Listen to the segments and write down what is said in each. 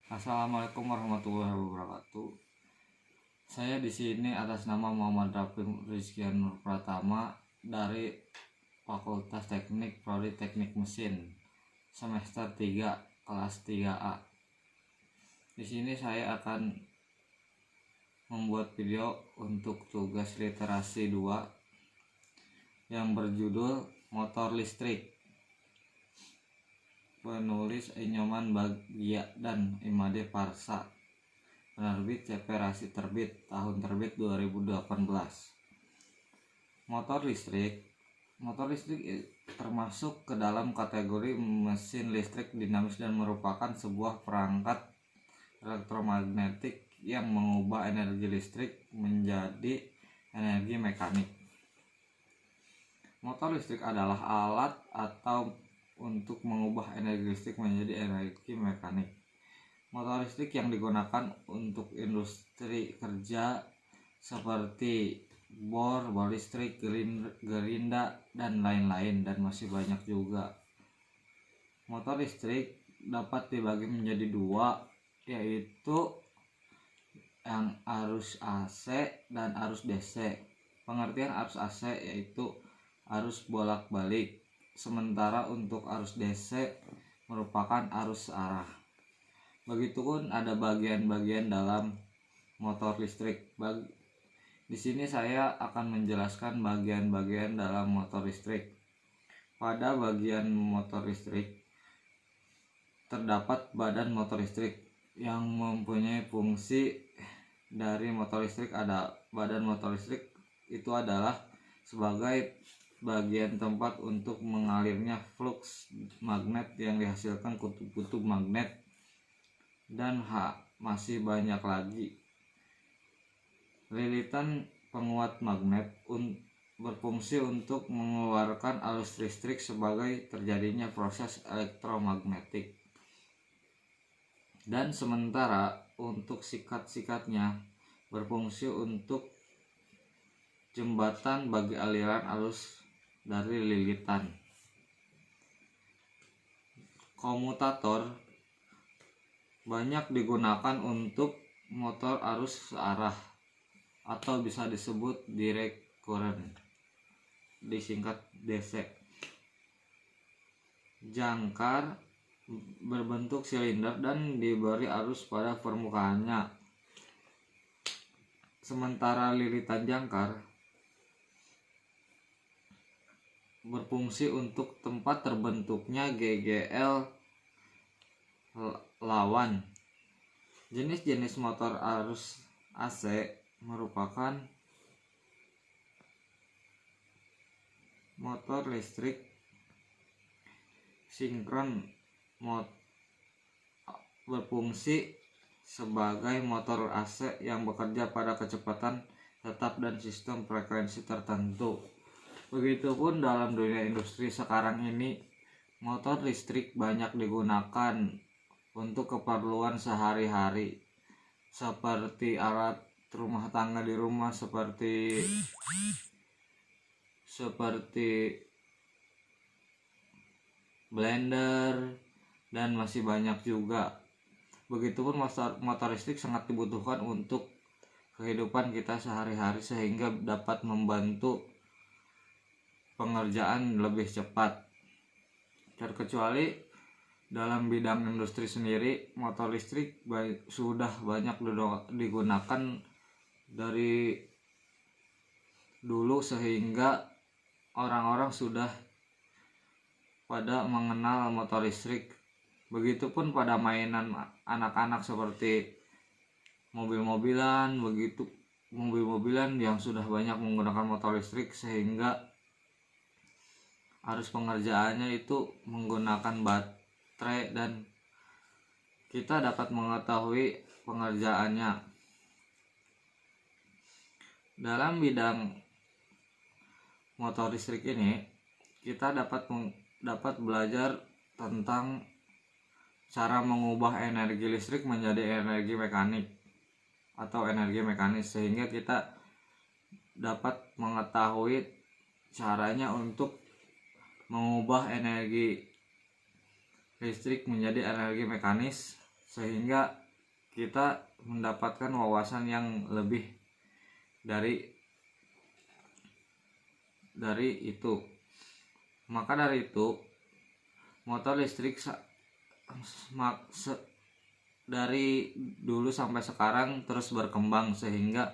Assalamualaikum warahmatullahi wabarakatuh. Saya di sini atas nama Muhammad Rafi Rizkian Nur Pratama dari Fakultas Teknik Prodi Teknik Mesin semester 3 kelas 3A. Di sini saya akan membuat video untuk tugas literasi 2 yang berjudul Motor Listrik. Penulis Inyoman Bagia dan Imade Parsa. Penerbit CP Rasi Terbit, tahun terbit 2018. Motor listrik termasuk ke dalam kategori mesin listrik dinamis dan merupakan sebuah perangkat elektromagnetik yang mengubah energi listrik menjadi energi mekanik. Motor listrik adalah alat atau untuk mengubah energi listrik menjadi energi mekanik. Motor listrik yang digunakan untuk industri kerja seperti bor listrik, gerinda, dan lain-lain, dan masih banyak juga. Motor listrik dapat dibagi menjadi dua, yaitu yang arus AC dan arus DC. Pengertian arus AC yaitu arus bolak-balik, sementara untuk arus DC merupakan arus arah. Begitupun ada bagian-bagian dalam motor listrik. Di sini saya akan menjelaskan bagian-bagian dalam motor listrik. Pada bagian motor listrik terdapat badan motor listrik yang mempunyai fungsi. Dari motor listrik ada badan motor listrik itu adalah sebagai bagian tempat untuk mengalirnya flux magnet yang dihasilkan kutub-kutub magnet, dan masih banyak lagi. Lilitan penguat magnet berfungsi untuk mengeluarkan arus listrik sebagai terjadinya proses elektromagnetik, dan sementara untuk sikat-sikatnya berfungsi untuk jembatan bagi aliran arus dari lilitan. Komutator banyak digunakan untuk motor arus searah atau bisa disebut direct current, disingkat DC. Jangkar berbentuk silinder dan diberi arus pada permukaannya. Sementara lilitan jangkar berfungsi untuk tempat terbentuknya GGL lawan. Jenis-jenis motor arus AC merupakan motor listrik sinkron, berfungsi sebagai motor AC yang bekerja pada kecepatan tetap dan sistem frekuensi tertentu. Begitupun dalam dunia industri sekarang ini, motor listrik banyak digunakan untuk keperluan sehari-hari seperti alat rumah tangga di rumah, seperti blender, dan masih banyak juga. Begitupun motor listrik sangat dibutuhkan untuk kehidupan kita sehari-hari sehingga dapat membantu pengerjaan lebih cepat. Terkecuali dalam bidang industri sendiri, motor listrik sudah banyak digunakan dari dulu sehingga orang-orang sudah pada mengenal motor listrik. Begitupun pada mainan anak-anak seperti mobil-mobilan yang sudah banyak menggunakan motor listrik, sehingga arus pengerjaannya itu menggunakan baterai dan kita dapat mengetahui pengerjaannya. Dalam bidang motor listrik ini kita dapat belajar tentang cara mengubah energi listrik menjadi energi mekanik atau energi mekanis, sehingga kita dapat mengetahui caranya untuk mengubah energi listrik menjadi energi mekanis sehingga kita mendapatkan wawasan yang lebih dari itu. Maka dari itu motor listrik dari dulu sampai sekarang terus berkembang sehingga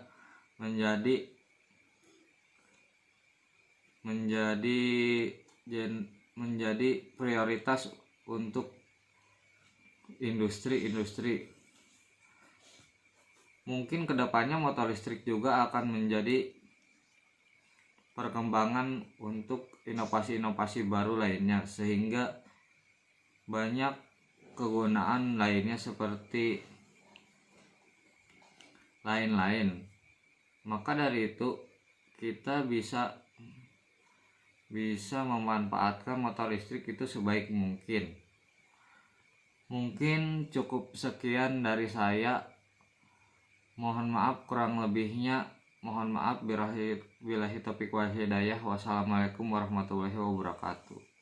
menjadi prioritas untuk industri. Mungkin kedepannya motor listrik juga akan menjadi perkembangan untuk inovasi-inovasi baru lainnya, sehingga banyak kegunaan lainnya seperti lain-lain. Maka dari itu kita bisa memanfaatkan motor listrik itu sebaik mungkin. Mungkin cukup sekian dari saya. Mohon maaf kurang lebihnya. Mohon maaf, billahi taufiq wal hidayah. Wassalamualaikum warahmatullahi wabarakatuh.